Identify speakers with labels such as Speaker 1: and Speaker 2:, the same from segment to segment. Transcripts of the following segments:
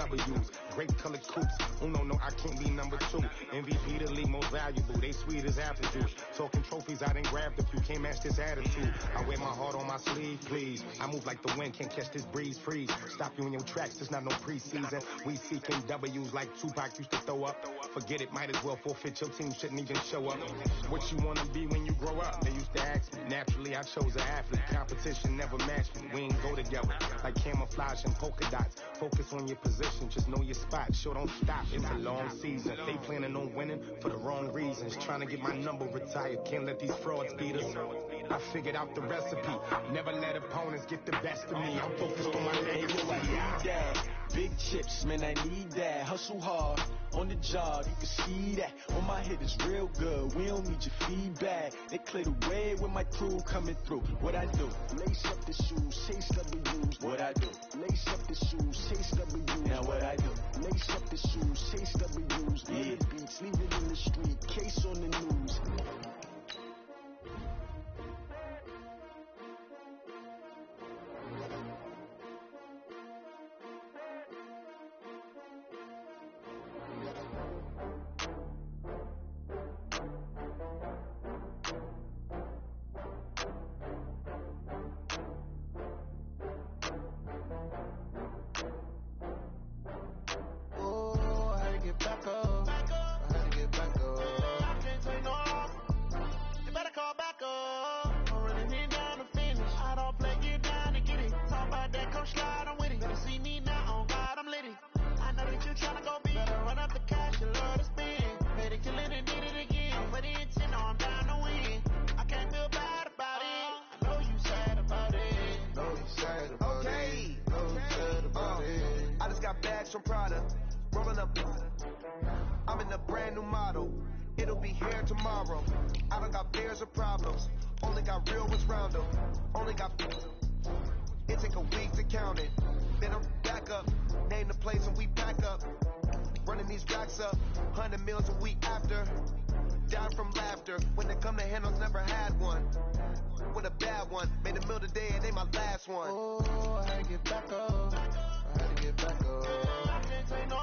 Speaker 1: W's, great colored coupes. No, I can't be number 2. MVP the league most valuable. They sweet as apple juice. Talking trophies, I didn't grab the few. Can't match this attitude. I wear my heart on my sleeve, please. I move like the wind, can't catch this breeze. Freeze. Stop you in your tracks. There's not no preseason. We seeking W's like Tupac used to throw up. Forget it, might as well forfeit. Your team shouldn't even show up. What you wanna be when you grow up? They used to ask me. Naturally, I chose an athlete. Competition never matched me. We ain't go together like camouflage and polka dots. Focus on your position, just know your spot. Sure, don't stop. It's a long season. They planning on winning for the wrong reasons. Trying to get my number retired. Can't let these frauds beat us. I figured out the recipe. Never let opponents get the best of me. I'm focused on my legacy.
Speaker 2: I need that. Big chips, man, I need that. Hustle hard on the job, you can see that. On my head is real good. We don't need your feedback. They clear the way with my crew coming through. What I do? Lace up the shoes, chase W's. What I do? Lace up the shoes, chase W's. Now what I do? Lace up the shoes, chase W's. Yeah. Beats, leave it in the street. Case on the news.
Speaker 3: From Prada, rolling up. I'm in a brand new model. It'll be here tomorrow. I don't got fears or problems. Only got real ones round them. Only got. It take a week to count it. Then I'm back up. Name the place and we pack up. Running these racks up. 100 meals a week after. Down from laughter. When they come to handles, never had one. With a bad one. Made a meal today and they my last one.
Speaker 2: Oh, I had to get back up. I had to get back up. Say no,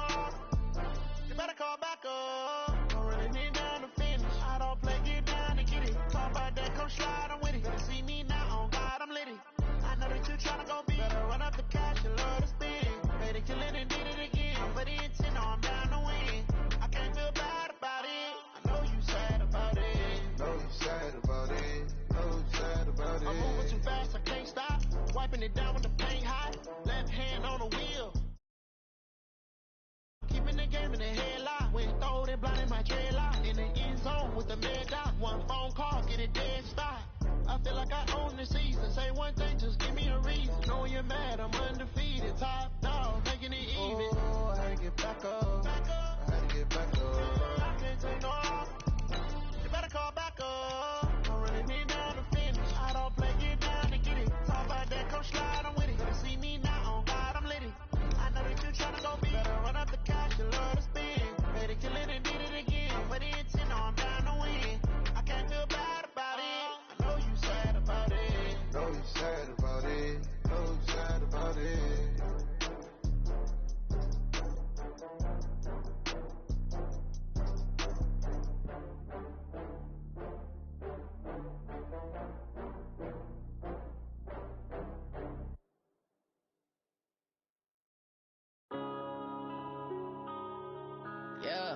Speaker 2: you better call back up. I'm running it down to finish. I don't play, get down to get it. Talk about that, come slide, I'm with it. Better see me now, on God, I'm litty. I know that you tryna go big. Better run up the cash, you love to spin. Made it, kill it, and did it again. But the intent, no, I'm down to win. I can't feel bad about it. I know you sad about it.
Speaker 3: Know you sad about it. Know you sad about it.
Speaker 2: I'm moving too fast, I can't stop. Wiping it down with the paint hot. Left hand on the wheel. Keeping the game in the headlock. When throw it blind in my dreadlock. In the end zone with the mad dot. One phone call, get it dead stop. I feel like I own the season. Say one thing, just give me a reason. Know you're mad, I'm undefeated. Top dog, making it even. Oh, I had to get back up. I had to get back up. I can't take no. You better call back up. I'm running it down to finish. I don't play, get down to get it. Talk about that, come slide, I'm with it. Better see me now, on God, I'm litty. I know that you tryna go big. Better run up the cash, you love to spin. Made it, kill it, and did it again. But the intent, no, I'm down to win. I can't feel bad about it. I know you sad about it.
Speaker 3: Know you sad about it. Know you sad about it.
Speaker 4: Yeah.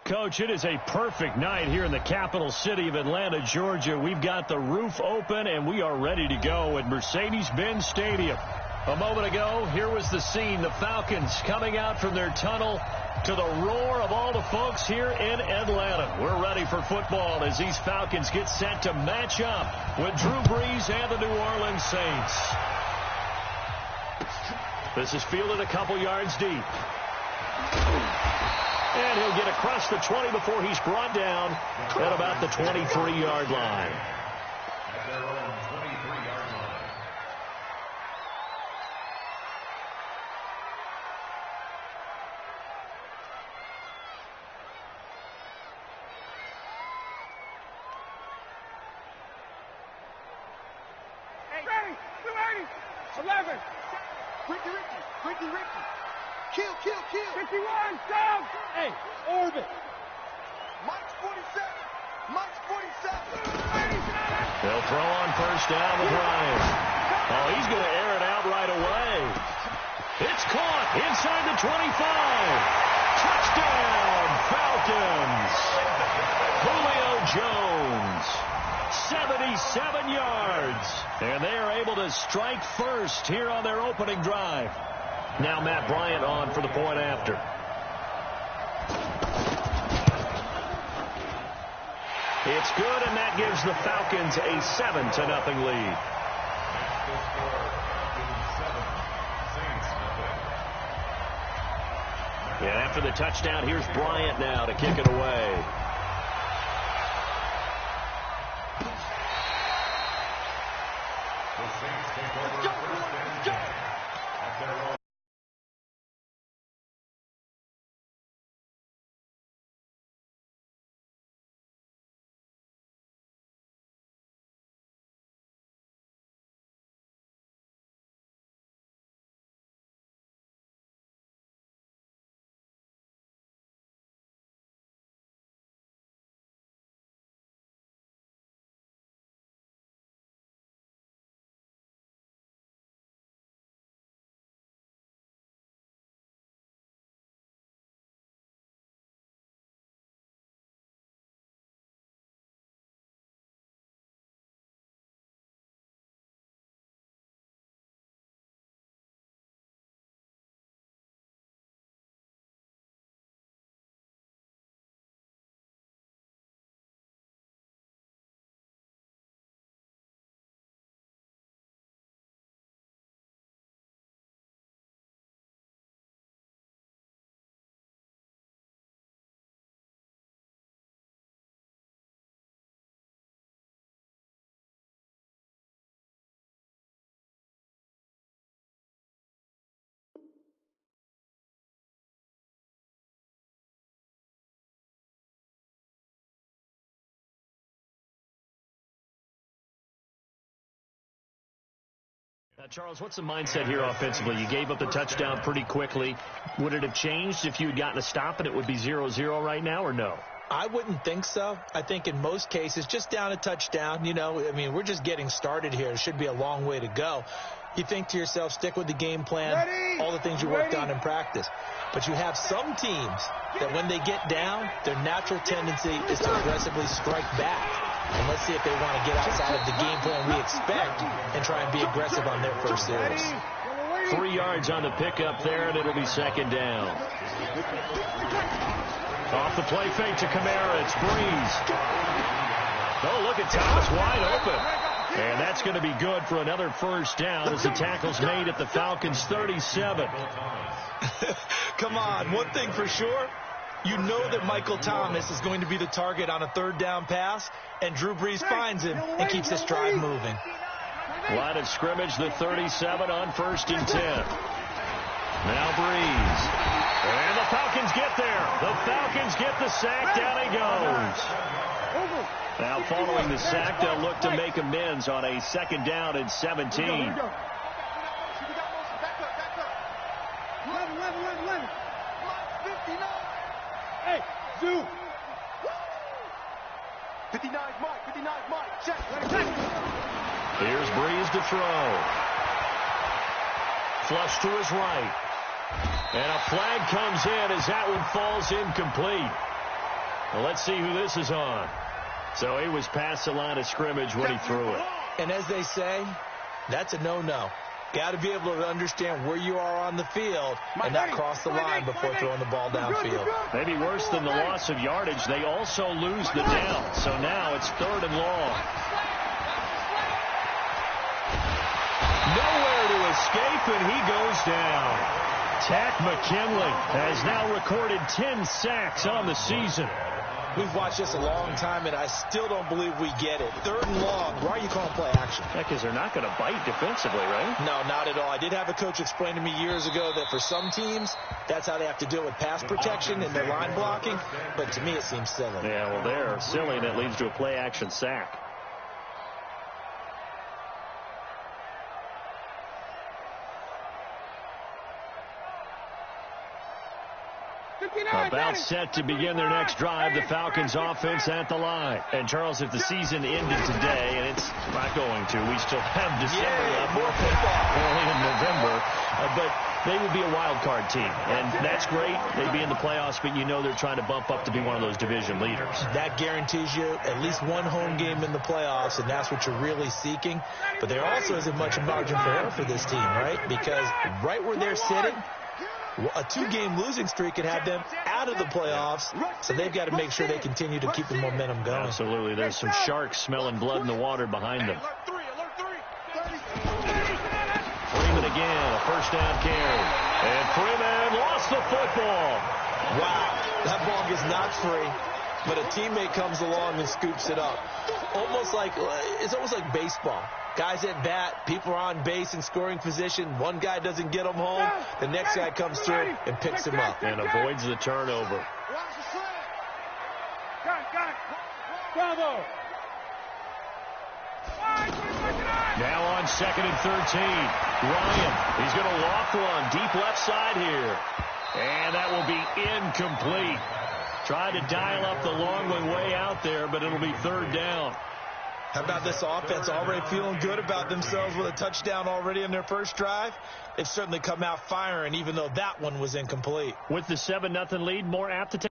Speaker 5: Coach, it is a perfect night here in the capital city of Atlanta, Georgia. We've got the roof open, and we are ready to go at Mercedes-Benz Stadium. A moment ago, here was the scene. The Falcons coming out from their tunnel to the roar of all the folks here in Atlanta. We're ready for football as these Falcons get set to match up with Drew Brees and the New Orleans Saints. This is fielded a couple yards deep. And he'll get across the 20 before he's brought down at about the 23-yard line.
Speaker 2: 11. Ricky. Kill. 51, down. Hey, orbit. Mike's 47.
Speaker 5: They'll throw on first down with Ryan. Oh, he's going to air it out right away. It's caught inside the 25. Touchdown, Falcons. Julio Jones, 77 yards. And they are able to strike first here on their opening drive. Now Matt Bryant on for the point after. It's good, and that gives the Falcons a 7-0 lead. And after the touchdown, here's Bryant now to kick it away. Charles, what's the mindset here offensively? You gave up the touchdown pretty quickly. Would it have changed if you had gotten a stop and it would be 0-0 right now, or no?
Speaker 6: I wouldn't think so. I think in most cases, just down a touchdown, we're just getting started here. It should be a long way to go. You think to yourself, stick with the game plan, all the things you worked on in practice. But you have some teams that when they get down, their natural tendency is to aggressively strike back. And let's see if they want to get outside of the game plan we expect and try and be aggressive on their first series.
Speaker 5: 3 yards on the pickup there, and it'll be second down. Off the play fake to Kamara. It's Breeze. Oh, look at Thomas wide open. And that's going to be good for another first down as the tackle's made at the Falcons' 37.
Speaker 6: Come on, one thing for sure. You know that Michael Thomas is going to be the target on a third down pass, and Drew Brees finds him and keeps this drive moving.
Speaker 5: Line of scrimmage, the 37 on 1st and 10. Now Brees. And the Falcons get there. The Falcons get the sack. Down he goes. Now following the sack, they'll look to make amends on a second down and 17.
Speaker 2: 11. Hey, Zoo. 59 Mike. Check.
Speaker 5: Here's Breeze to throw. Flush to his right. And a flag comes in as that one falls incomplete. Well, let's see who this is on. So he was past the line of scrimmage when he threw it.
Speaker 6: And as they say, that's a no-no. Got to be able to understand where you are on the field and not cross the line before throwing the ball downfield.
Speaker 5: Maybe worse than the loss of yardage, they also lose the down. So now it's 3rd and long. Nowhere to escape, and he goes down. Tack McKinley has now recorded 10 sacks on the season.
Speaker 6: We've watched this a long time, and I still don't believe we get it. 3rd and long. Why are you calling play action?
Speaker 5: Because they're not going to bite defensively, right?
Speaker 6: No, not at all. I did have a coach explain to me years ago that for some teams, that's how they have to deal with pass protection and their line blocking. But to me, it seems silly.
Speaker 5: Yeah, well, they're silly, and it leads to a play action sack. About set to begin their next drive, the Falcons offense at the line. And, Charles, if the season ended today, and it's not going to, we still have December left.
Speaker 6: More football.
Speaker 5: Only in November. But they would be a wild card team. And that's great. They'd be in the playoffs, but you know they're trying to bump up to be one of those division leaders.
Speaker 6: That guarantees you at least one home game in the playoffs, and that's what you're really seeking. But there also isn't much margin for error for this team, right? Because right where they're sitting, a 2-game losing streak could have them out of the playoffs, so they've got to make sure they continue to keep the momentum going.
Speaker 5: Absolutely. There's some sharks smelling blood in the water behind them. Freeman again, a first down carry. And Freeman lost the football.
Speaker 6: Wow, that ball gets knocked free, but a teammate comes along and scoops it up. It's almost like baseball. Guys at bat, people are on base in scoring position. One guy doesn't get him home. The next guy comes through and picks him up.
Speaker 5: And avoids the turnover.
Speaker 2: Bravo.
Speaker 5: Now on 2nd and 13. Ryan, he's going to loft one deep left side here. And that will be incomplete. Tried to dial up the long way out there, but it'll be 3rd down.
Speaker 6: How about this offense already feeling good about themselves with a touchdown already in their first drive? They've certainly come out firing, even though that one was incomplete.
Speaker 5: With the 7-0 lead, more apt to take.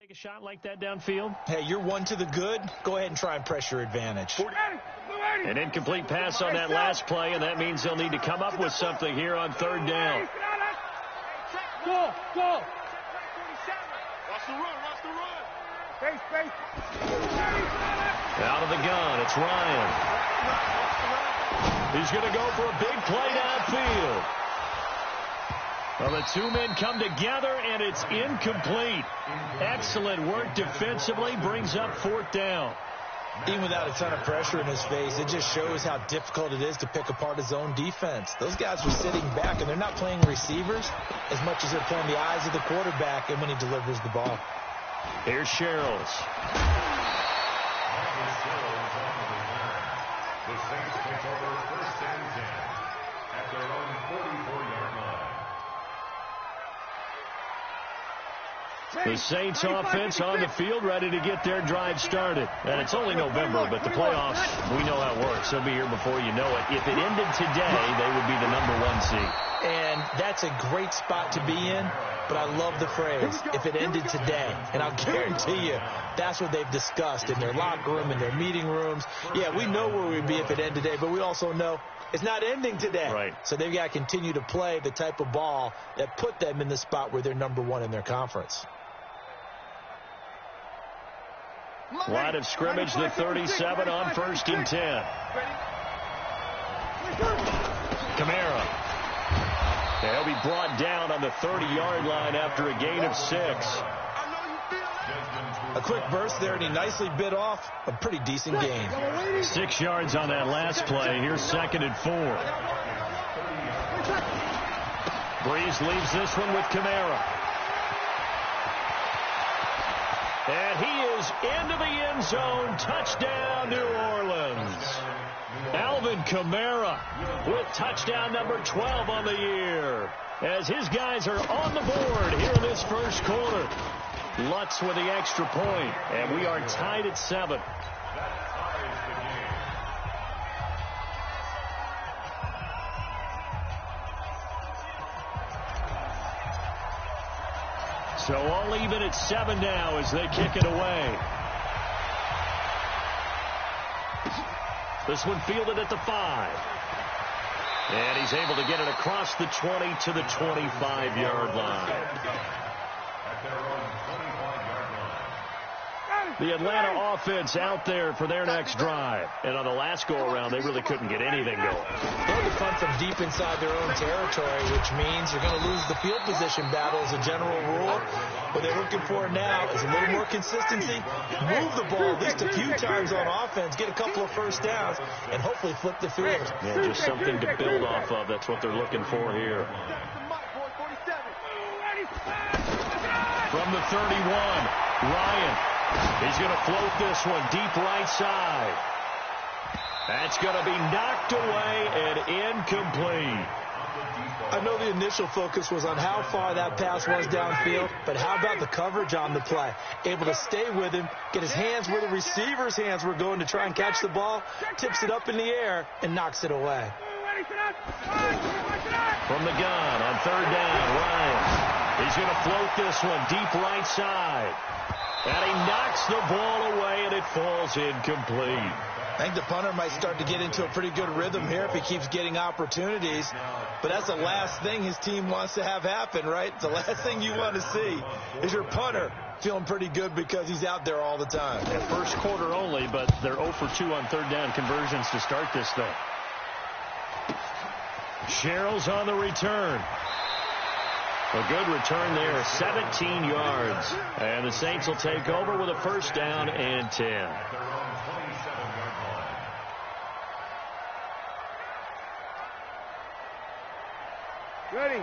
Speaker 5: Take a shot like that downfield.
Speaker 6: Hey, you're one to the good. Go ahead and try and press your advantage.
Speaker 5: An incomplete pass on that last play, and that means they'll need to come up with something here on 3rd down.
Speaker 2: Go.
Speaker 3: Watch the run. Face.
Speaker 5: Out of the gun, it's Ryan. He's going to go for a big play downfield. Well, the 2 men come together, and it's incomplete. Excellent work defensively, brings up 4th down.
Speaker 6: Even without a ton of pressure in his face, it just shows how difficult it is to pick apart his own defense. Those guys were sitting back, and they're not playing receivers as much as they're playing the eyes of the quarterback and when he delivers the ball.
Speaker 5: Here's Sherrills.
Speaker 7: The Saints take over 1st and 10 at their own 44-yard line.
Speaker 5: The Saints offense on the field, ready to get their drive started. And it's only November, but the playoffs, we know how it works. They'll be here before you know it. If it ended today, they would be the #1 seed.
Speaker 6: And that's a great spot to be in, but I love the phrase, if it ended today. And I'll guarantee you, that's what they've discussed in their locker room, in their meeting rooms. Yeah, we know where we'd be if it ended today, but we also know it's not ending today.
Speaker 5: Right.
Speaker 6: So they've got to continue to play the type of ball that put them in the spot where they're #1 in their conference.
Speaker 5: Line of scrimmage, the 37 on 1st and 10. Kamara. He'll be brought down on the 30-yard line after a gain of 6.
Speaker 6: A quick burst there, and he nicely bit off a pretty decent gain.
Speaker 5: 6 yards on that last play. Here's 2nd and 4. Breeze leaves this one with Kamara. And he is into the end zone. Touchdown, New Orleans. Alvin Kamara with touchdown number 12 on the year. As his guys are on the board here in this first quarter. Lutz with the extra point, and we are tied at 7. So all even at 7 now as they kick it away. This one fielded at the 5. And he's able to get it across the 20 to the 25-yard line.
Speaker 7: At their own 25-yard line.
Speaker 5: The Atlanta offense out there for their next drive. And on the last go-around, they really couldn't get anything going.
Speaker 6: They're to punt from deep inside their own territory, which means you're going to lose the field position battle as a general rule. What they're looking for now is a little more consistency, move the ball at least a few times on offense, get a couple of first downs, and hopefully flip the field.
Speaker 5: Yeah, just something to build off of. That's what they're looking for here. From the 31, Ryan. He's going to float this one deep right side. That's going to be knocked away and incomplete.
Speaker 6: I know the initial focus was on how far that pass was downfield, but how about the coverage on the play? Able to stay with him, get his hands where the receiver's hands were going to try and catch the ball, tips it up in the air, and knocks it away.
Speaker 5: From the gun on third down, Ryan. He's going to float this one deep right side. And he knocks the ball away, and it falls incomplete.
Speaker 6: I think the punter might start to get into a pretty good rhythm here if he keeps getting opportunities. But that's the last thing his team wants to have happen, right? The last thing you want to see is your punter feeling pretty good because he's out there all the time.
Speaker 5: Yeah, first quarter only, but they're 0 for 2 on third down conversions to start this thing. Sherrill's on the return. A good return there, 17 yards. And the Saints will take over with a first down and 10.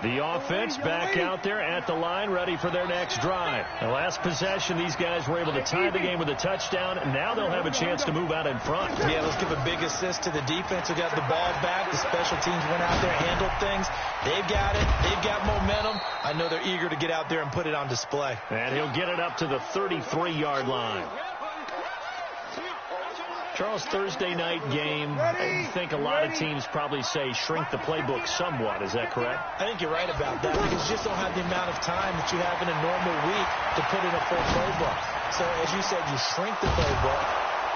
Speaker 5: The offense back out there at the line, ready for their next drive. The last possession, these guys were able to tie the game with a touchdown, and now they'll have a chance to move out in front.
Speaker 6: Yeah, let's give a big assist to the defense who got the ball back. The special teams went out there, handled things. They've got it. They've got momentum. I know they're eager to get out there and put it on display.
Speaker 5: And he'll get it up to the 33-yard line. Charles, Thursday night game, I think a lot of teams probably say shrink the playbook somewhat. Is that correct?
Speaker 6: I think you're right about that because you just don't have the amount of time that you have in a normal week to put in a full playbook. So, as you said, you shrink the playbook,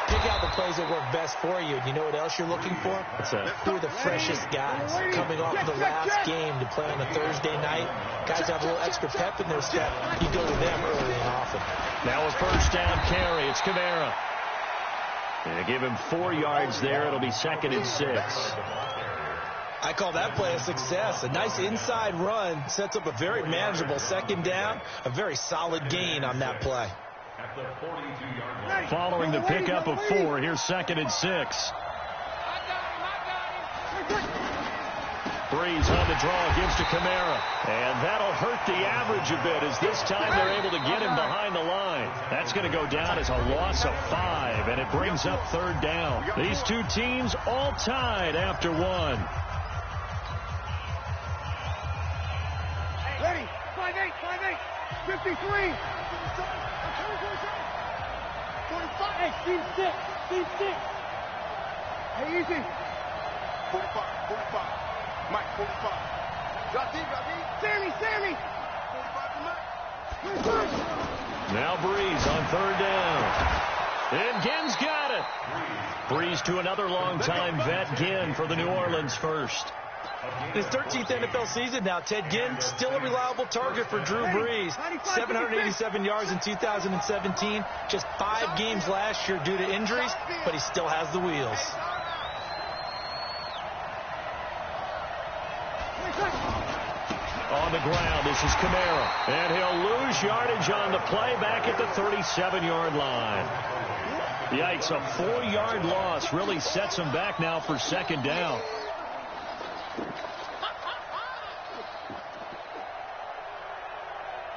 Speaker 6: pick out the plays that work best for you. You know what else you're looking for?
Speaker 5: What's that?
Speaker 6: Who are the freshest guys coming off the last game to play on a Thursday night? Guys have a little extra pep in their step. You go to them early and often.
Speaker 5: Now a first down carry. It's Kamara. And give him 4 yards there. It'll be 2nd and 6.
Speaker 6: I call that play a success. A nice inside run sets up a very manageable second down. A very solid gain on that play.
Speaker 5: Following the pickup of 4, here's 2nd and 6. Breeze on the draw, gives to Kamara. And that'll hurt the average a bit as this time they're able to get him behind the line. That's going to go down as a loss of 5, and it brings up third down. These two teams all tied after 1.
Speaker 2: Ready, 5-8, 5-8, 53. 45. Hey, Steve 6, Steve 6. Hey, easy. 45, 45. Mike, 45. Got deep. Sammy. 45 to Mike.
Speaker 5: Now Breeze on third down. And Ginn's got it. Breeze to another long-time vet, Ginn, for the New Orleans first.
Speaker 6: His 13th NFL season now, Ted Ginn, still a reliable target for Drew Brees. 787 yards in 2017. Just 5 games last year due to injuries, but he still has the wheels.
Speaker 5: On the ground, this is Kamara. And he'll lose yardage on the play back at the 37-yard line. Yikes, a 4-yard loss really sets him back now for second down.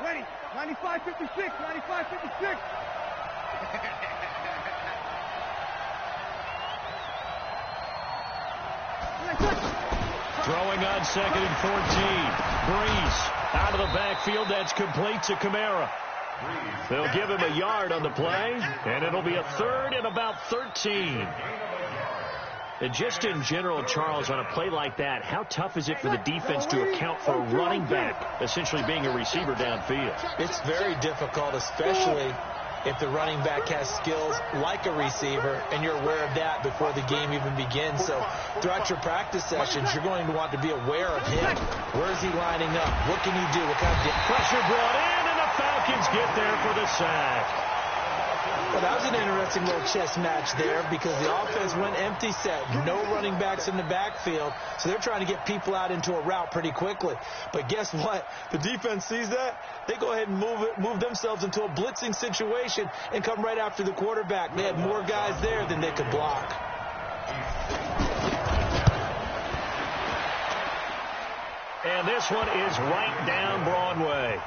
Speaker 2: Ready, 95-56, 95-56.
Speaker 5: Throwing on 2nd and 14. Breeze out of the backfield. That's complete to Kamara. They'll give him a yard on the play, and it'll be a 3rd and about 13. And just in general, Charles, on a play like that, how tough is it for the defense to account for a running back essentially being a receiver downfield?
Speaker 6: It's very difficult, especially if the running back has skills like a receiver, and you're aware of that before the game even begins. So throughout your practice sessions, you're going to want to be aware of him. Where is he lining up? What can he do? What kind of
Speaker 5: pressure brought in, and the Falcons get there for the sack.
Speaker 6: Well, that was an interesting little chess match there because the offense went empty set. No running backs in the backfield, so they're trying to get people out into a route pretty quickly. But guess what? The defense sees that. They go ahead and move themselves into a blitzing situation and come right after the quarterback. They had more guys there than they could block.
Speaker 5: And this one is right down Broadway.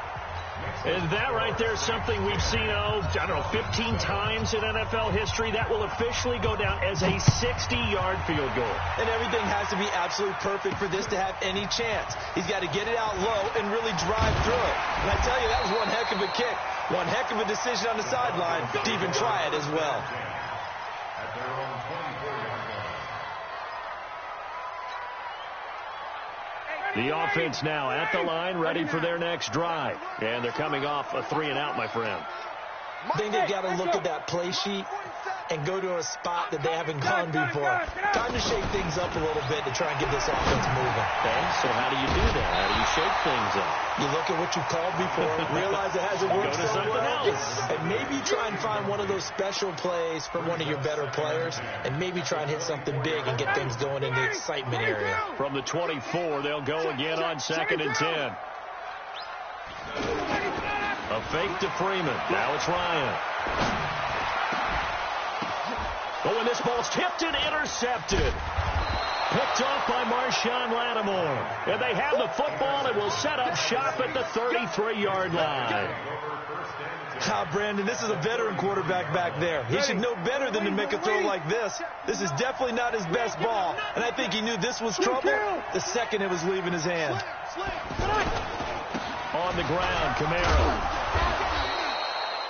Speaker 5: And that right there is something we've seen, 15 times in NFL history. That will officially go down as a 60-yard field goal.
Speaker 6: And everything has to be absolutely perfect for this to have any chance. He's got to get it out low and really drive through it. And I tell you, that was one heck of a kick. One heck of a decision on the sideline to even try it as well.
Speaker 7: At their own 24-yard line.
Speaker 5: The offense now at the line, ready for their next drive. And they're coming off a 3-and-out, my friend.
Speaker 6: I think they've got to look at that play sheet and go to a spot that they haven't gone before. Time to shake things up a little bit to try and get this offense moving.
Speaker 5: Okay, so how do you do that? How do you shake things up?
Speaker 6: You look at what you called before, realize it hasn't worked
Speaker 5: Go to something else.
Speaker 6: and maybe try and find one of those special plays from one of your better players, and maybe try and hit something big and get things going in the excitement area.
Speaker 5: From the 24, they'll go again on 2nd and 10. A fake to Freeman. Now it's Ryan. Oh, and this ball's tipped and intercepted. Picked off by Marshawn Lattimore. And they have the football and will set up shop at the 33-yard line.
Speaker 6: Brandon, this is a veteran quarterback back there. He should know better than to make a throw like this. This is definitely not his best ball. And I think he knew this was trouble the second it was leaving his hand.
Speaker 5: On the ground, Kamara.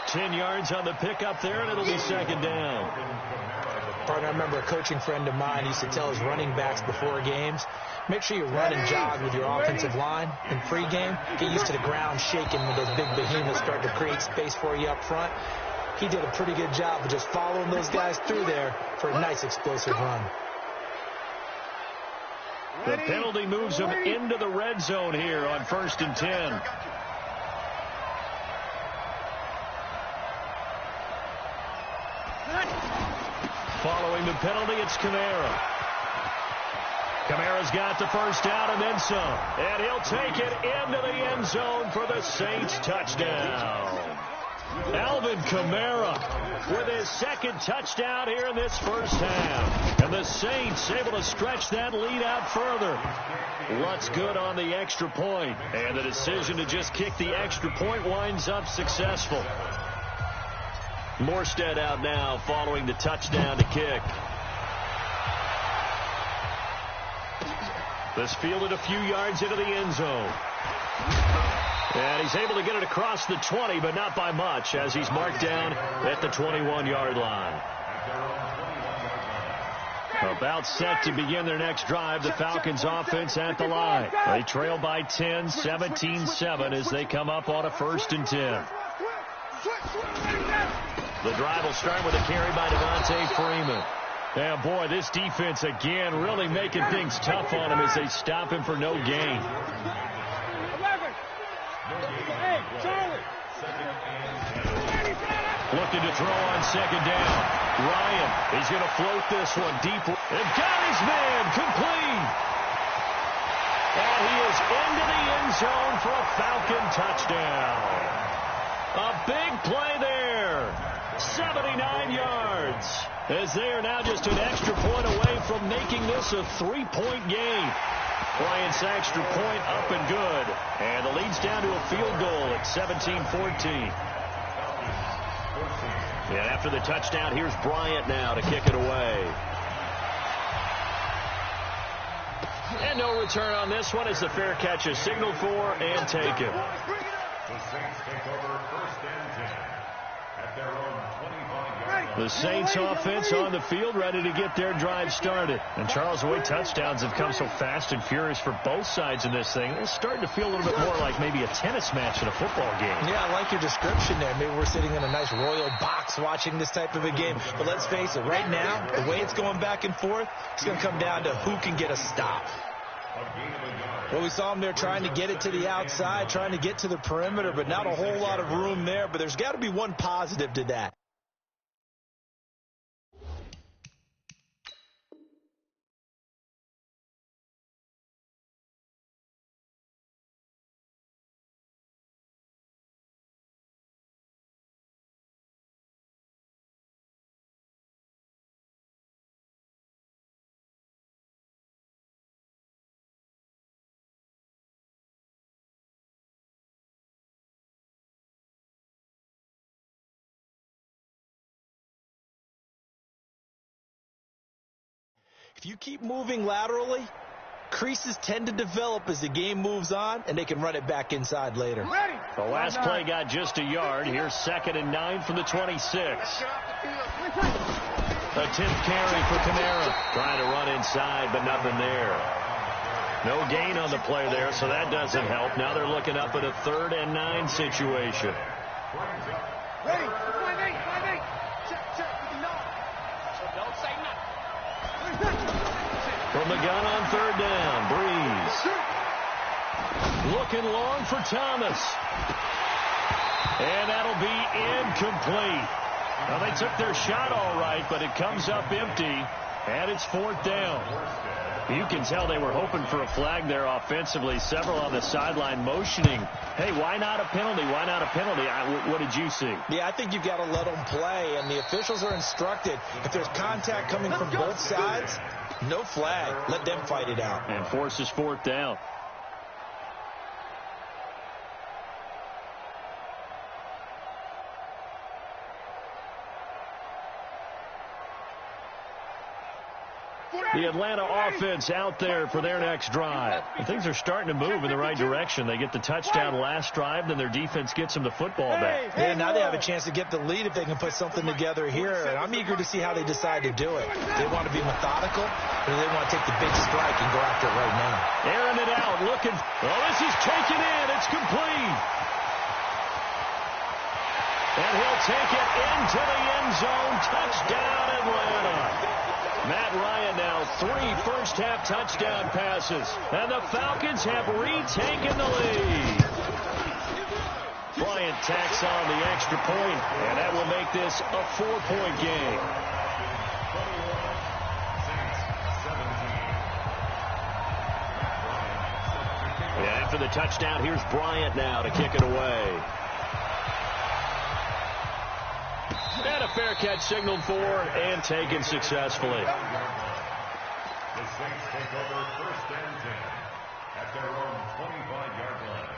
Speaker 5: 10 yards on the pickup there, and it'll be 2nd down.
Speaker 6: Partner, I remember a coaching friend of mine used to tell his running backs before games, make sure you run and jog with your offensive line in pregame. Get used to the ground shaking when those big behemoths start to create space for you up front. He did a pretty good job of just following those guys through there for a nice explosive run.
Speaker 5: The penalty moves them into the red zone here on 1st and 10. Following the penalty, it's Kamara. Kamara's got the first down and then some. And he'll take it into the end zone for the Saints touchdown. Alvin Kamara with his 2nd touchdown here in this first half. And the Saints able to stretch that lead out further. Lutz good on the extra point. And the decision to just kick the extra point winds up successful. Morstead out now following the touchdown to kick. This fielded a few yards into the end zone. And he's able to get it across the 20, but not by much, as he's marked down at the 21-yard line. About set to begin their next drive, the Falcons offense at the line. They trail by 10, 17-7 as they come up on a 1st and 10. The drive will start with a carry by Devontae Freeman. And boy, this defense again really making things tough on him as they stop him for no gain. Looking to throw on 2nd down. Ryan, he's going to float this one deep. And got his man complete. And he is into the end zone for a Falcon touchdown. A big play there. 79 yards. As they are now just an extra point away from making this a 3-point game. Bryant's extra point up and good. And the lead's down to a field goal at 17-14. And after the touchdown, here's Bryant now to kick it away. And no return on this one as the fair catch is signaled for and taken.
Speaker 7: The Saints take over 1st and 10 at their own 25-yard line.
Speaker 5: The Saints offense on the field ready to get their drive started. And Charles, the way touchdowns have come so fast and furious for both sides in this thing, it's starting to feel a little bit more like maybe a tennis match in a football game.
Speaker 6: Yeah, I like your description there. Maybe we're sitting in a nice royal box watching this type of a game. But let's face it, right now, the way it's going back and forth, it's going to come down to who can get a stop. Well, we saw him there trying to get it to the outside, trying to get to the perimeter, but not a whole lot of room there. But there's got to be one positive to that. If you keep moving laterally, creases tend to develop as the game moves on, and they can run it back inside later.
Speaker 5: The last play got just a yard. Here's 2nd and 9 from the 26. A 10th carry for Kamara. Trying to run inside, but nothing there. No gain on the play there, so that doesn't help. Now they're looking up at a 3rd and 9 situation.
Speaker 2: Ready? Don't say nothing.
Speaker 5: From the gun on 3rd down, Breeze. Looking long for Thomas. And that'll be incomplete. Well, they took their shot all right, but it comes up empty, and it's 4th down. You can tell they were hoping for a flag there offensively. Several on the sideline motioning, hey, why not a penalty? Why not a penalty? What did you see?
Speaker 6: Yeah, I think you've got to let them play, and the officials are instructed. If there's contact coming from both sides, no flag. Let them fight it out.
Speaker 5: And forces 4th down. The Atlanta offense out there for their next drive. And things are starting to move in the right direction. They get the touchdown last drive, then their defense gets them the football back.
Speaker 6: Yeah, now they have a chance to get the lead if they can put something together here. And I'm eager to see how they decide to do it. They want to be methodical, or they want to take the big strike and go after it right now.
Speaker 5: Airing it out, looking. Oh, this is taken in. It's complete. And he'll take it into the end zone. Touchdown, Atlanta. Matt Ryan now 3 first-half touchdown passes. And the Falcons have retaken the lead. Bryant tacks on the extra point, and that will make this a 4-point game. And after the touchdown, here's Bryant now to kick it away. And a fair catch signaled for and taken successfully.
Speaker 7: The Saints take over 1st and 10 at their own 25-yard line.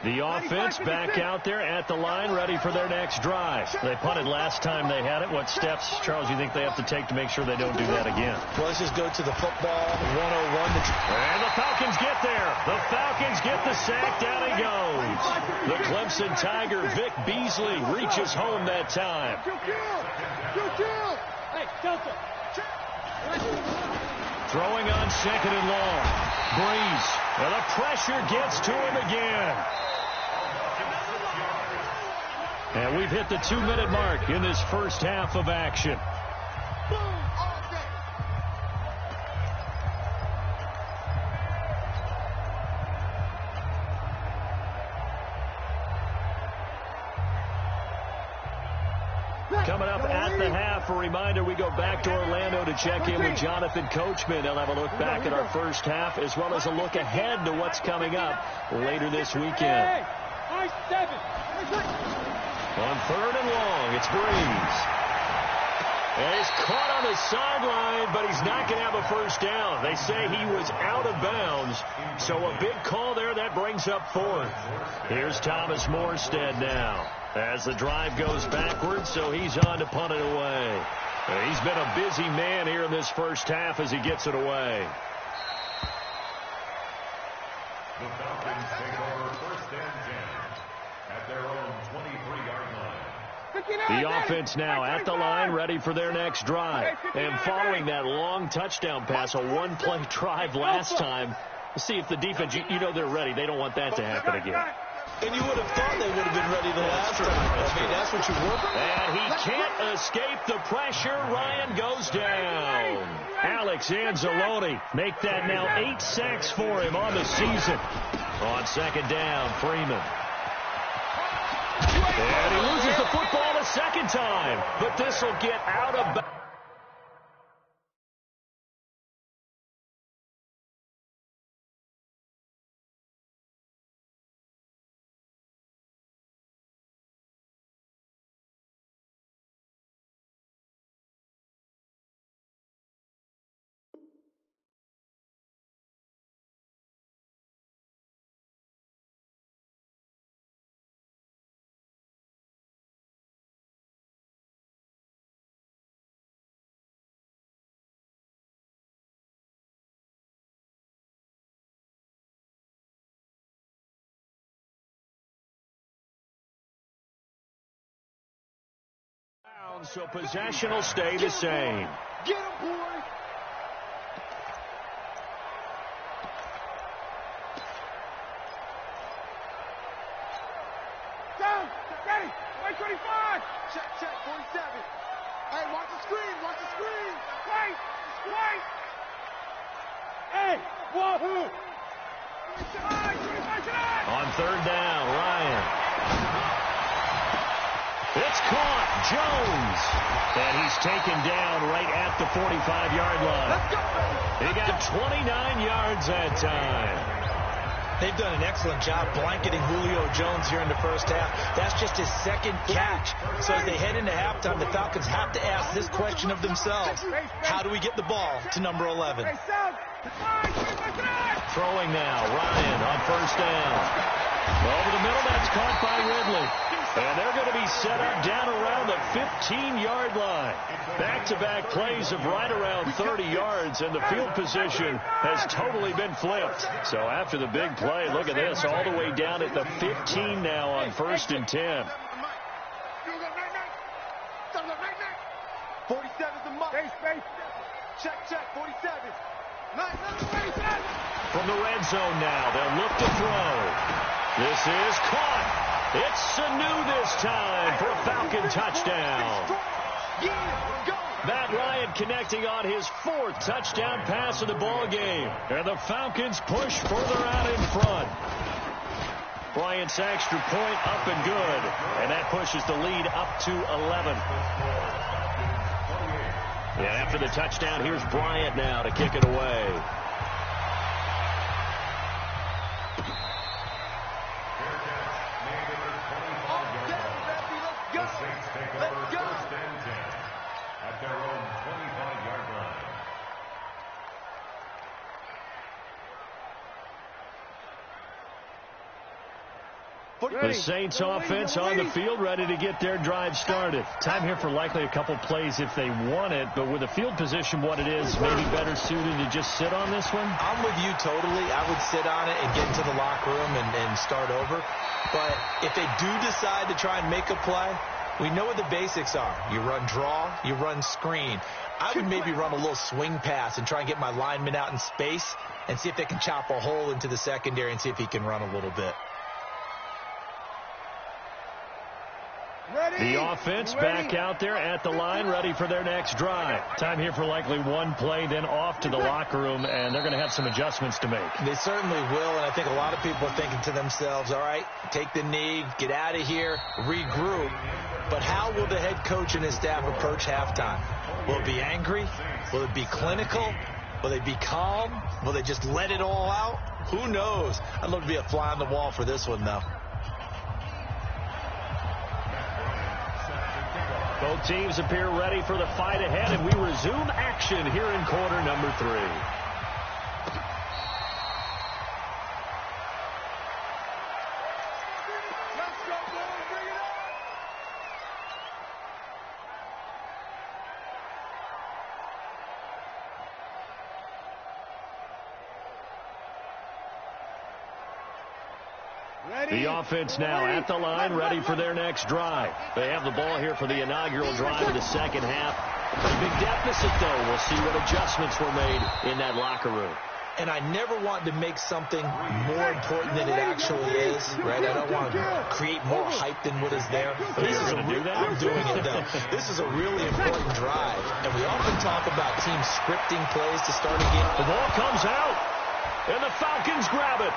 Speaker 5: The offense back out there at the line, ready for their next drive. They punted last time they had it. What steps, Charles, you think they have to take to make sure they don't do that again?
Speaker 6: Well, let's just go to the football 101.
Speaker 5: And the Falcons get there. The Falcons get the sack. Down he goes. The Clemson Tiger, Vic Beasley, reaches home that time. Throwing on 2nd and long. Breeze. And the pressure gets to him again. And we've hit the 2-minute mark in this first half of action. Coming up at the half, a reminder, we go back to Orlando to check in with Jonathan Coachman. They'll have a look back at our first half as well as a look ahead to what's coming up later this weekend. On 3rd and long, it's Breeze. And he's caught on the sideline, but he's not going to have a first down. They say he was out of bounds, so a big call there that brings up 4th. Here's Thomas Morstead now as the drive goes backwards, so he's on to punt it away. He's been a busy man here in this first half as he gets it away.
Speaker 7: The Falcons take over 1st and 10 at their own 23-yard line.
Speaker 5: The offense now at the line, ready for their next drive. And following that long touchdown pass, a one-play drive last time, we'll see if the defense, you know they're ready. They don't want that to happen again.
Speaker 6: And you would have thought they would have been ready the last time. I mean, that's what you work for.
Speaker 5: And he can't escape the pressure. Ryan goes down. Alex Anzalone make that now 8 sacks for him on the season. On 2nd down, Freeman. And he loses the football a second time. But this will get out of bounds. So possession will stay the same.
Speaker 2: Get him, boy! Down! Ready! 125! Check, 47. Hey, watch the screen! Wait! Hey! Wahoo!
Speaker 5: On third down, Ryan. It's caught. Jones. And he's taken down right at the 45-yard line.
Speaker 2: Let's go, baby!
Speaker 5: He got 29 yards that time.
Speaker 6: They've done an excellent job blanketing Julio Jones here in the first half. That's just his second catch. So as they head into halftime, the Falcons have to ask this question of themselves. How do we get the ball to number 11?
Speaker 5: Throwing now. Ryan on first down. Over the middle, that's caught by Ridley. And they're going to be set up down around the 15-yard line. Back-to-back plays of right around 30 yards, and the field position has totally been flipped. So after the big play, look at this, all the way down at the 15 now on 1st and 10.
Speaker 2: 47's the mark. Check, 47.
Speaker 5: From the red zone now, they'll look to throw. This is caught. It's Sanu this time for a Falcon touchdown. Matt Ryan connecting on his 4th touchdown pass of the ball game. And the Falcons push further out in front. Bryant's extra point up and good. And that pushes the lead up to 11. Yeah, after the touchdown, here's Bryant now to kick it away. The Saints offense on the field, ready to get their drive started. Time here for likely a couple plays if they want it, but with the field position what it is, maybe better suited to just sit on this one?
Speaker 6: I'm with you totally. I would sit on it and get into the locker room and start over. But if they do decide to try and make a play, we know what the basics are. You run draw, you run screen. I would maybe run a little swing pass and try and get my lineman out in space and see if they can chop a hole into the secondary and see if he can run a little bit.
Speaker 5: The offense back out there at the line, ready for their next drive. Time here for likely one play, then off to the locker room, and they're going to have some adjustments to make.
Speaker 6: They certainly will, and I think a lot of people are thinking to themselves, all right, take the knee, get out of here, regroup. But how will the head coach and his staff approach halftime? Will it be angry? Will it be clinical? Will they be calm? Will they just let it all out? Who knows? I'd love to be a fly on the wall for this one, though.
Speaker 5: Both teams appear ready for the fight ahead, and we resume action here in quarter number 3. The offense now at the line, ready for their next drive. They have the ball here for the inaugural drive of the second half. Pretty big deficit, though. We'll see what adjustments were made in that locker room.
Speaker 6: And I never want to make something more important than it actually is, right? I don't want to create more hype than what is there. But this is I'm doing it, though. This is a really important drive. And we often talk about teams scripting plays to start a game.
Speaker 5: The ball comes out, and the Falcons grab it.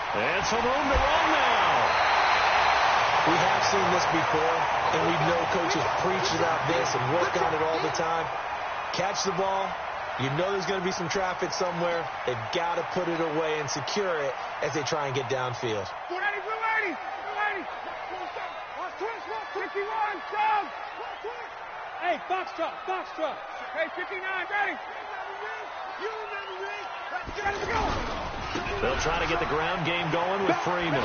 Speaker 5: And some room to run now.
Speaker 6: We have seen this before, and we know coaches preach about this and work on it all the time. Catch the ball. You know there's going to be some traffic somewhere. They've got to put it away and secure it as they try and get downfield.
Speaker 2: Hey, box truck. Hey, 59, ready. Let's go.
Speaker 5: They'll try to get the ground game going with Freeman.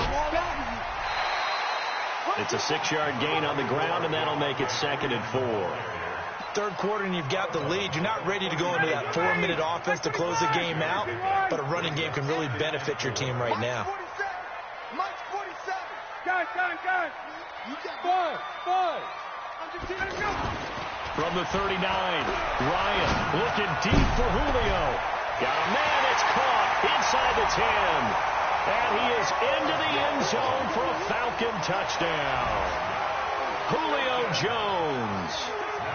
Speaker 5: It's a 6-yard gain on the ground, and that'll make it 2nd and 4.
Speaker 6: Third quarter, and you've got the lead. You're not ready to go into that 4-minute offense to close the game out, but a running game can really benefit your team right now.
Speaker 2: Gun. 5.
Speaker 5: From the 39, Ryan looking deep for Julio. Got a man, it's caught inside the 10. And he is into the end zone for a Falcon touchdown. Julio Jones,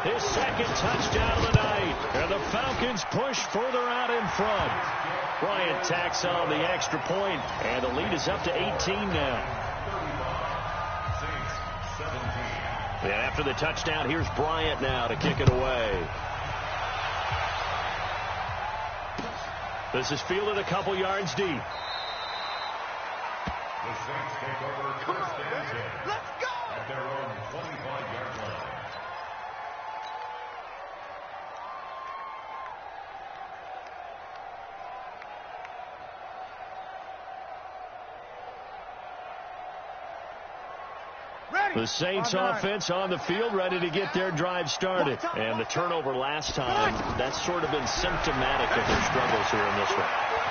Speaker 5: his second touchdown of the night. And the Falcons push further out in front. Bryant tacks on the extra point, and the lead is up to 18 now. And after the touchdown, here's Bryant now to kick it away. This is fielded a couple yards deep.
Speaker 7: The Saints take over first and 10.
Speaker 3: Let's go!
Speaker 7: At their own 25-yard line.
Speaker 5: The Saints offense on the field, ready to get their drive started. And the turnover last time, that's sort of been symptomatic of their struggles here in this one.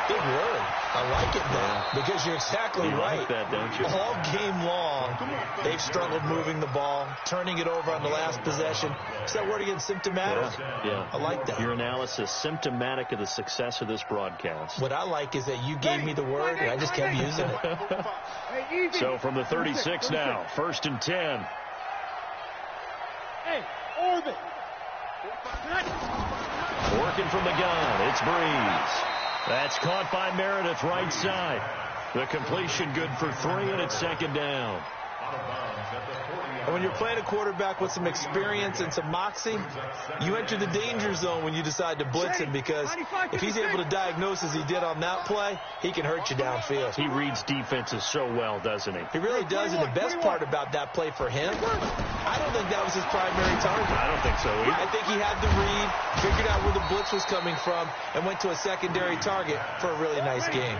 Speaker 6: Big word. I like it now, because you're exactly right.
Speaker 5: Like that, don't you?
Speaker 6: All game long, they've struggled moving the ball, turning it over on the last possession. Is that word again, symptomatic?
Speaker 5: Yeah.
Speaker 6: I like that.
Speaker 5: Your analysis, symptomatic of the success of this broadcast.
Speaker 6: What I like is that you gave me the word, and I just kept using it.
Speaker 5: So from the 36 now, 1st and 10.
Speaker 2: Hey, orbit.
Speaker 5: Working from the gun, it's Breeze. That's caught by Meredith, right side. The completion good for 3, and it's second down.
Speaker 6: And when you're playing a quarterback with some experience and some moxie, you enter the danger zone when you decide to blitz him, because if he's able to diagnose as he did on that play, he can hurt you downfield.
Speaker 5: He reads defenses so well, doesn't he?
Speaker 6: He really does, and the best part about that play for him, I don't think that was his primary target.
Speaker 5: I don't think so either.
Speaker 6: I think he had the read, figured out where the blitz was coming from, and went to a secondary target for a really nice game.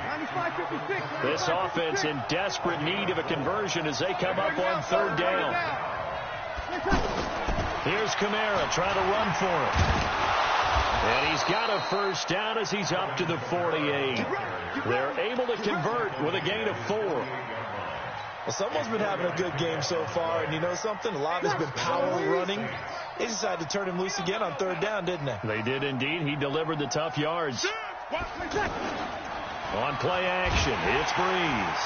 Speaker 5: This offense in desperate need of a conversion as they come up on 3rd down. Here's Kamara trying to run for it. And he's got a first down as he's up to the 48. They're able to convert with a gain of 4.
Speaker 6: Well, someone's been having a good game so far, and you know something? A lot has been power running. They decided to turn him loose again on 3rd down, didn't they?
Speaker 5: They did indeed. He delivered the tough yards. On play action, it's Breeze.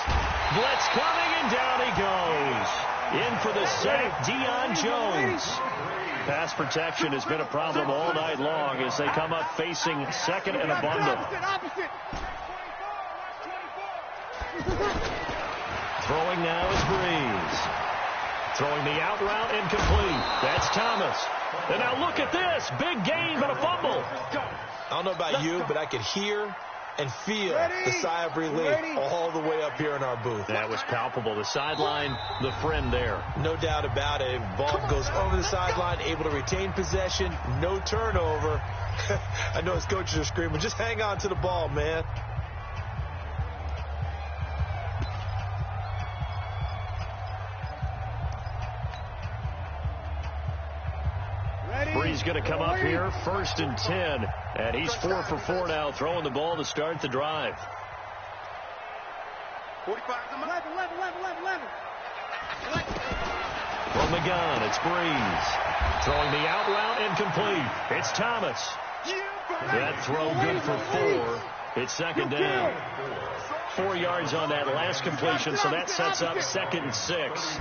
Speaker 5: Blitz coming, and down he goes. In for the sack, Deion Jones. Pass protection has been a problem all night long as they come up facing 2nd and a bundle. Throwing now is Breeze. Throwing the out route, incomplete. That's Thomas. And now look at this. Big gain, but a fumble.
Speaker 6: I don't know about you, but I could hear and feel the sigh of relief all the way up here in our booth.
Speaker 5: That was palpable. The sideline, the friend there.
Speaker 6: No doubt about it. Ball goes over the sideline, able to retain possession, no turnover. I know his coaches are screaming, just hang on to the ball, man.
Speaker 5: Breeze going to come up here, 1st and 10. And he's 4 for 4 now, throwing the ball to start the drive.
Speaker 3: 45, 11.
Speaker 5: From the gun, it's Breeze. Throwing the out route, incomplete. It's Thomas. That throw good for 4. It's 2nd down. 4 yards on that last completion, so that sets up 2nd and 6.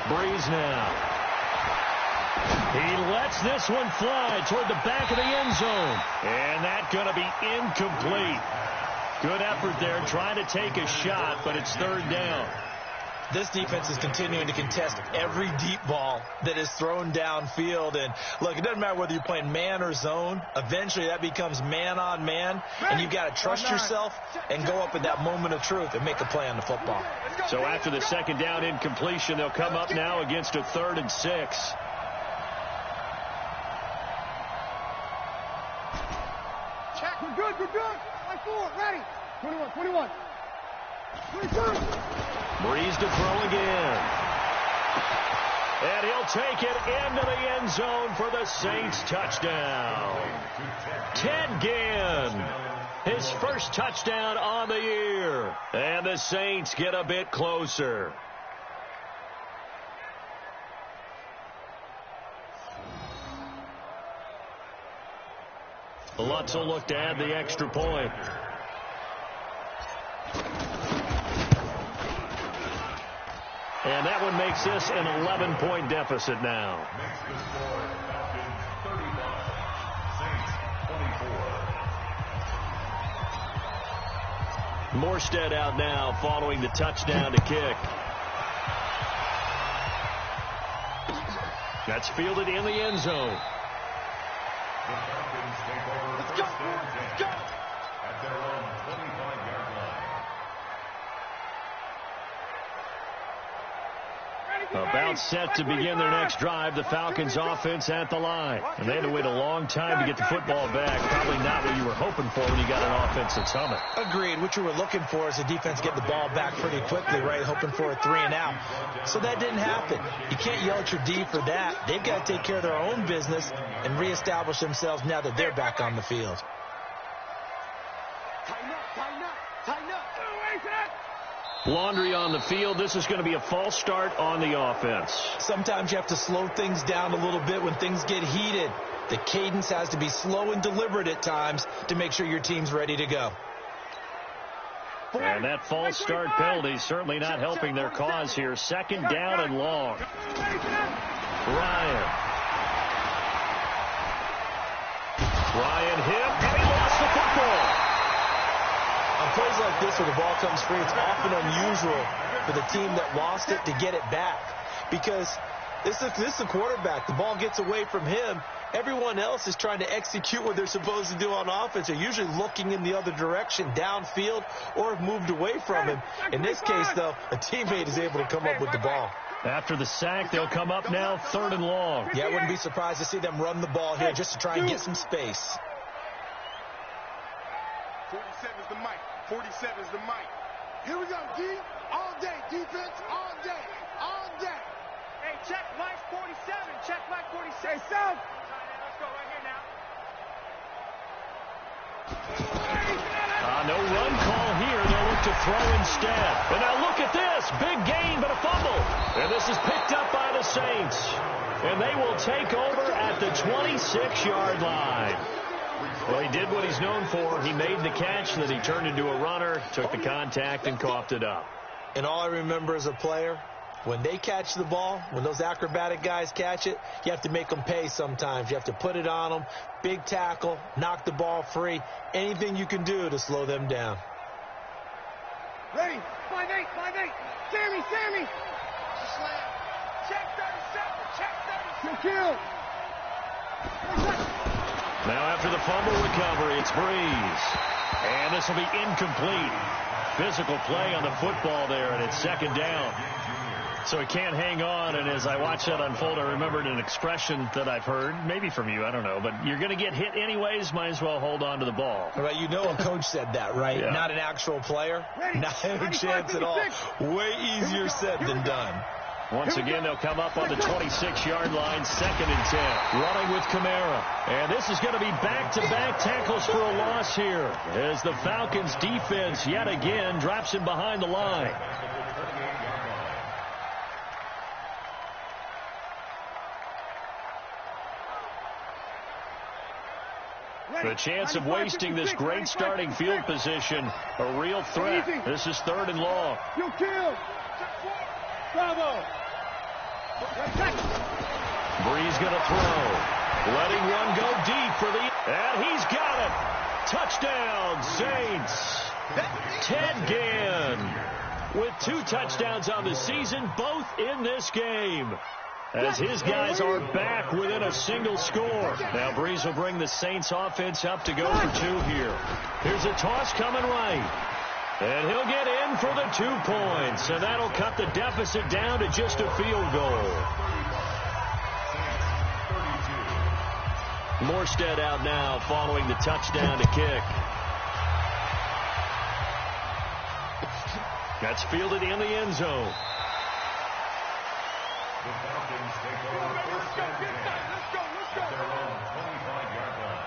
Speaker 5: Breeze now. He lets this one fly toward the back of the end zone. And that's going to be incomplete. Good effort there, trying to take a shot, but it's 3rd down.
Speaker 6: This defense is continuing to contest every deep ball that is thrown downfield. And, look, it doesn't matter whether you're playing man or zone. Eventually, that becomes man on man. And you've got to trust yourself and go up at that moment of truth and make a play on the football.
Speaker 5: So after the 2nd down incompletion, they'll come up now against a 3rd and 6.
Speaker 2: Good. Line 4, ready. 21.
Speaker 5: Breeze to throw again. And he'll take it into the end zone for the Saints touchdown. Ted Ginn, his first touchdown on the year. And the Saints get a bit closer. Lutz will look to add the extra point. And that one makes this an 11-point deficit now.
Speaker 7: Makes the score Falcons 35, Saints 24.
Speaker 5: Morstead out now following the touchdown to kick. That's fielded in the end zone.
Speaker 7: The Falcons take over first and 10 at their own 25-yard line.
Speaker 5: About set to begin their next drive. The Falcons offense at the line. And they had to wait a long time to get the football back. Probably not what you were hoping for when you got an offense that's humming.
Speaker 6: Agreed. What you were looking for is the defense get the ball back pretty quickly, right? Hoping for a 3 and out. So that didn't happen. You can't yell at your D for that. They've got to take care of their own business and reestablish themselves now that they're back on the field.
Speaker 2: Tighten up, tighten up, tighten up.
Speaker 5: Laundry on the field. This is going to be a false start on the offense.
Speaker 6: Sometimes you have to slow things down a little bit when things get heated. The cadence has to be slow and deliberate at times to make sure your team's ready to go.
Speaker 5: And that false start penalty certainly not helping their cause here. Second down and long. Ryan hit, and he lost the football.
Speaker 6: On plays like this where the ball comes free, it's often unusual for the team that lost it to get it back. Because this is the quarterback. The ball gets away from him. Everyone else is trying to execute what they're supposed to do on offense. They're usually looking in the other direction, downfield, or have moved away from him. In this case, though, a teammate is able to come up with the ball.
Speaker 5: After the sack, they'll come up now 3rd and long.
Speaker 6: Yeah, I wouldn't be surprised to see them run the ball here just to try and get some space.
Speaker 2: 47's the mic. 47's the mic. Here we go, D. All day. Defense all day. All day. Hey, check Mike 47. Check Mike 46. Hey, South. Let's go right here now.
Speaker 5: No run call here. They'll look to throw instead. And now look at this. Big gain, but a fumble. And this is picked up by the Saints. And they will take over at the 26-yard line. Well, he did what he's known for. He made the catch, then he turned into a runner, took the contact, and coughed it up.
Speaker 6: And all I remember as a player, when they catch the ball, when those acrobatic guys catch it, you have to make them pay sometimes. You have to put it on them, big tackle, knock the ball free, anything you can do to slow them down.
Speaker 2: Ready. 5-8. 5-8. Sammy. Check 37. Check 37. Kill.
Speaker 5: Now after the fumble recovery, it's Breeze. And this will be incomplete. Physical play on the football there, and it's 2nd down. So he can't hang on, and as I watch that unfold, I remembered an expression that I've heard, maybe from you, I don't know, but you're going to get hit anyways, might as well hold on to the ball.
Speaker 6: Right, you know a coach said that, right?
Speaker 5: Yeah.
Speaker 6: Not an actual player. Not a chance at all. Way easier said than done.
Speaker 5: Once again, they'll come up on the 26-yard line, 2nd and 10. Running with Kamara. And this is going to be back-to-back tackles for a loss here, as the Falcons defense yet again drops him behind the line. The chance of wasting this great starting field position, a real threat. This is 3rd and long.
Speaker 2: You kill. Bravo.
Speaker 5: Breeze going to throw. Letting one go deep for the... And he's got it. Touchdown, Saints. Ted Ginn with 2 touchdowns on the season, both in this game, as his guys are back within a single score. Now Breeze will bring the Saints offense up to go for 2 here. Here's a toss coming right. And he'll get in for the 2 points. And that'll cut the deficit down to just a field goal. Morstead out now following the touchdown to kick. That's fielded in the end zone.
Speaker 7: The Falcons take over first and 10 at their own 25-yard line.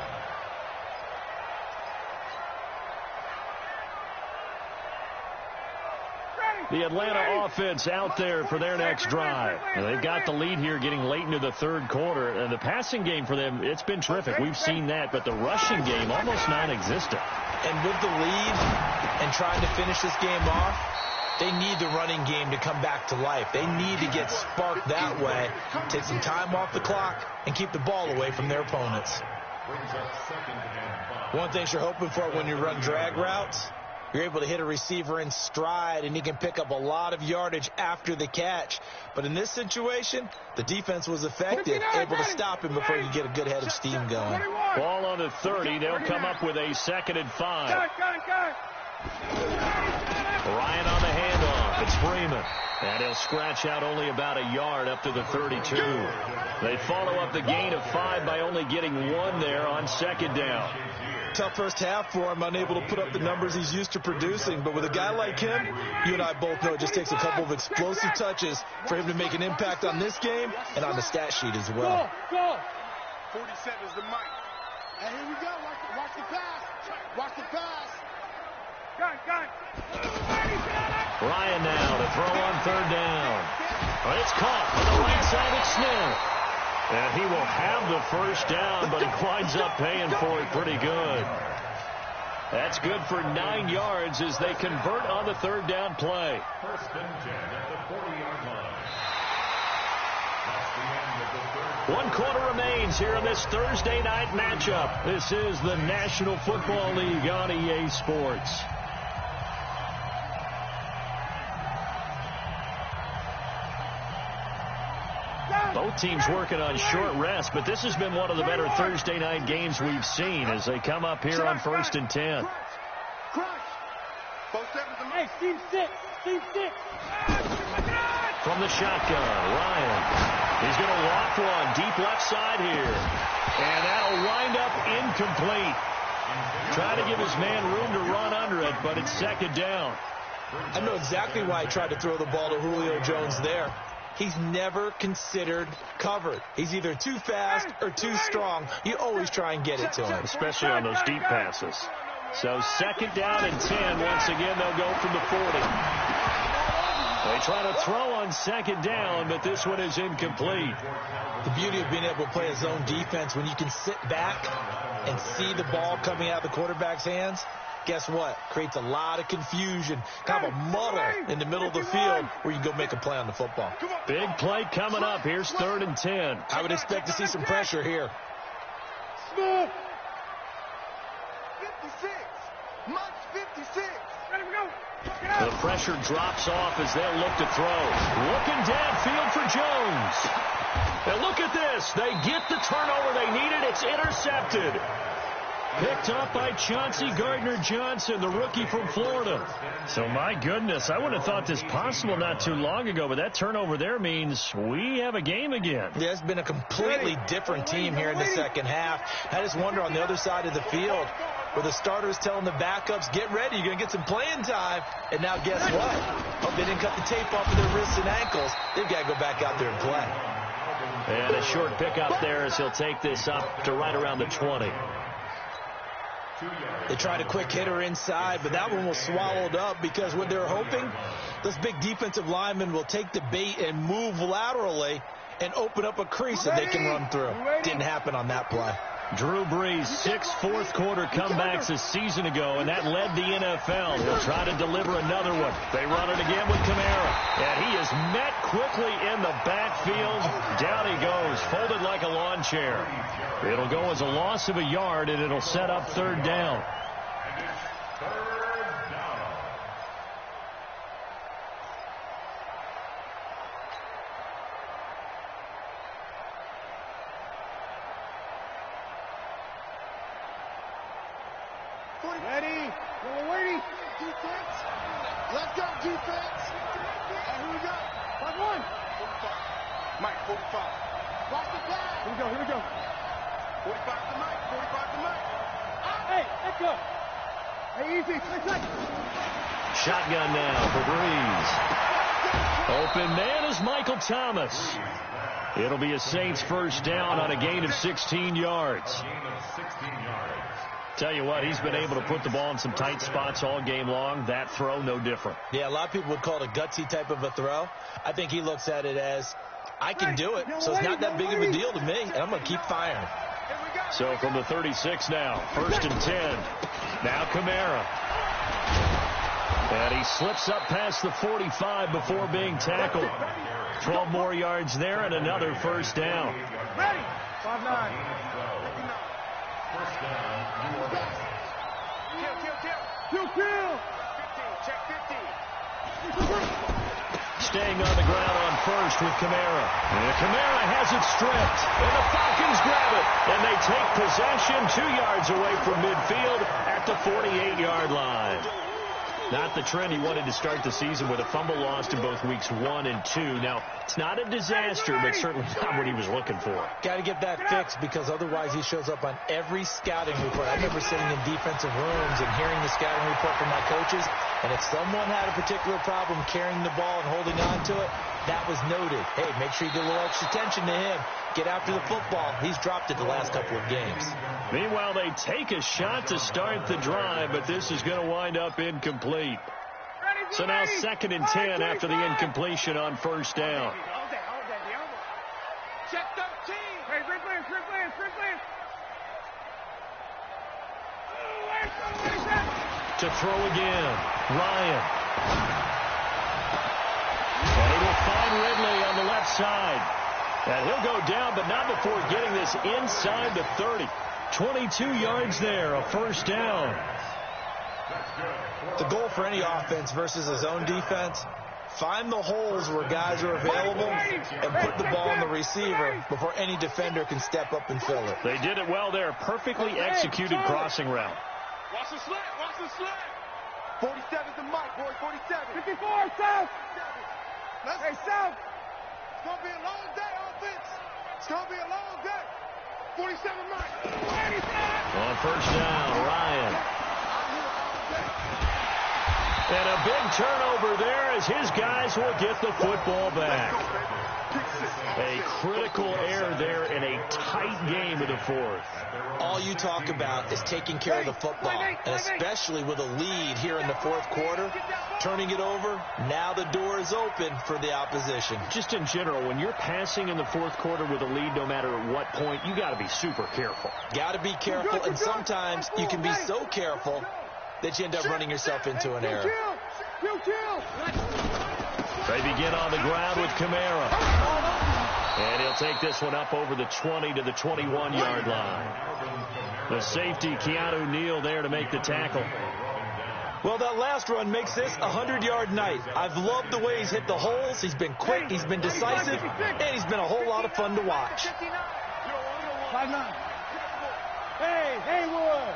Speaker 2: Ready.
Speaker 5: The Atlanta offense out there for their next drive. And they've got the lead here getting late into the third quarter. And the passing game for them, it's been terrific. We've seen that, but the rushing game almost non-existent.
Speaker 6: And with the lead and trying to finish this game off, they need the running game to come back to life. They need to get sparked that way, take some time off the clock, and keep the ball away from their opponents. One thing you're hoping for when you run drag routes, you're able to hit a receiver in stride, and he can pick up a lot of yardage after the catch. But in this situation, the defense was effective, able to stop him before you get a good head of steam going.
Speaker 5: Ball on the 30. They'll come up with a 2nd and 5. Ryan on the handoff. It's Freeman. And he'll scratch out only about a yard up to the 32. They follow up the gain of 5 by only getting 1 there on 2nd down.
Speaker 6: Tough first half for him, unable to put up the numbers he's used to producing. But with a guy like him, you and I both know it just takes a couple of explosive touches for him to make an impact on this game and on the stat sheet as well.
Speaker 2: Go. 47 is the mic. And here we go. Watch the pass. Watch the pass. Gun.
Speaker 5: Ryan now to throw on 3rd down. It's caught on the right side of Smith. And he will have the 1st down, but he winds up paying for it pretty good. That's good for 9 yards as they convert on the 3rd down play.
Speaker 7: 1st and 10 at the 40-yard line. That's the end of the 3rd.
Speaker 5: 1 quarter remains here in this Thursday night matchup. This is the National Football League on EA Sports. Both teams working on short rest, but this has been one of the better Thursday night games we've seen as they come up here on 1st and 10.
Speaker 2: Hey, Steve stick.
Speaker 5: From the shotgun, Ryan. He's going to walk one deep left side here. And that'll wind up incomplete. Trying to give his man room to run under it, but it's 2nd down.
Speaker 6: I know exactly why he tried to throw the ball to Julio Jones there. He's never considered covered. He's either too fast or too strong. You always try and get it to him.
Speaker 5: Especially on those deep passes. So 2nd down and 10. Once again, they'll go from the 40. They try to throw on 2nd down, but this one is incomplete.
Speaker 6: The beauty of being able to play a zone defense when you can sit back and see the ball coming out of the quarterback's hands. Guess what? Creates a lot of confusion, kind of a muddle in the middle of the field where you can go make a play on the football.
Speaker 5: Big play coming up. Here's 3rd and 10.
Speaker 6: I would expect to see some pressure here.
Speaker 2: 56.
Speaker 3: Mike's 56.
Speaker 2: Ready to go.
Speaker 5: The pressure drops off as they'll look to throw. Looking downfield for Jones. And look at this. They get the turnover they needed. It's intercepted. Picked up by Chauncey Gardner-Johnson, the rookie from Florida. So, my goodness, I would have thought this possible not too long ago, but that turnover there means we have a game again.
Speaker 6: Yeah, it's been a completely different team here in the 2nd half. I just wonder on the other side of the field where the starters telling the backups, get ready, you're going to get some playing time. And now guess what? Oh, they didn't cut the tape off of their wrists and ankles. They've got to go back out there and play.
Speaker 5: And a short pickup there as he'll take this up to right around the 20.
Speaker 6: They tried a quick hitter inside, but that one was swallowed up because what they're hoping, those big defensive linemen will take the bait and move laterally and open up a crease that they can run through. Didn't happen on that play.
Speaker 5: Drew Brees, 6 fourth-quarter comebacks a season ago, and that led the NFL. He'll try to deliver another one. They run it again with Kamara, and he is met quickly in the backfield. Down he goes, folded like a lawn chair. It'll go as a loss of a yard, and it'll set up 3rd down.
Speaker 2: Ready. Go waiting. Defense. Let's go, defense. And here we go. 5-1. 45. Mike, 45. Watch the pass. Here we go. 45 to Mike. 45 to Mike. Hey, let's go. Hey, easy. Let's.
Speaker 5: Shotgun now for Brees. Open man is Michael Thomas. It'll be a Saints 1st down on a gain of 16 yards. Tell you what, he's been able to put the ball in some tight spots all game long. That throw, no different.
Speaker 6: Yeah, a lot of people would call it a gutsy type of a throw. I think he looks at it as, I can do it, so it's not that big of a deal to me, and I'm going to keep firing.
Speaker 5: So from the 36 now, 1st and 10. Now Kamara. And he slips up past the 45 before being tackled. 12 more yards there and another first down.
Speaker 2: Ready. 5-9.
Speaker 7: First down, New Orleans.
Speaker 2: Kill. 15. Check 15.
Speaker 5: Staying on the ground on first with Kamara. And Kamara has it stripped. And the Falcons grab it. And they take possession 2 yards away from midfield at the 48-yard line. Not the trend he wanted to start the season with a fumble lost in both weeks 1 and 2. Now, it's not a disaster, but certainly not what he was looking for.
Speaker 6: Got to get that fixed because otherwise he shows up on every scouting report. I remember sitting in defensive rooms and hearing the scouting report from my coaches, and if someone had a particular problem carrying the ball and holding on to it, that was noted. Hey, make sure you get a little extra attention to him. Get after the football. He's dropped it the last couple of games.
Speaker 5: Meanwhile, they take a shot to start the drive, but this is going to wind up incomplete. So now 2nd and 10 after the incompletion on first down.
Speaker 2: Check 13. Hey, free clearance.
Speaker 5: To throw again, Ryan. And he will find Ridley on the left side. And he'll go down, but not before getting this inside the 30. 22 yards there, a first down.
Speaker 6: The goal for any offense versus his own defense, find the holes where guys are available and put the ball on the receiver before any defender can step up and fill it.
Speaker 5: They did it well there. Perfectly executed crossing route.
Speaker 2: Watch the slant.
Speaker 3: 47's the mic, boy. 47.
Speaker 2: 54, South. Hey, South.
Speaker 3: It's going to be a long day, offense. It's going to be a long day. 47 mic.
Speaker 5: On first down, Ryan. And a big turnover there as his guys will get the football back. A critical error there in a tight game in the 4th.
Speaker 6: All you talk about is taking care of the football, and especially with a lead here in the 4th quarter, turning it over, now the door is open for the opposition.
Speaker 5: Just in general, when you're passing in the 4th quarter with a lead, no matter at what point, you got to be super careful.
Speaker 6: Got to be careful, and sometimes you can be so careful that you end up running yourself into an error.
Speaker 5: They begin on the ground with Kamara. And he'll take this one up over the 20 to the 21-yard line. The safety, Keanu Neal, there to make the tackle.
Speaker 6: Well, that last run makes this a 100-yard night. I've loved the way he's hit the holes. He's been quick, he's been decisive, and he's been a whole lot of fun to watch.
Speaker 2: 5-9. Hey, Haywood.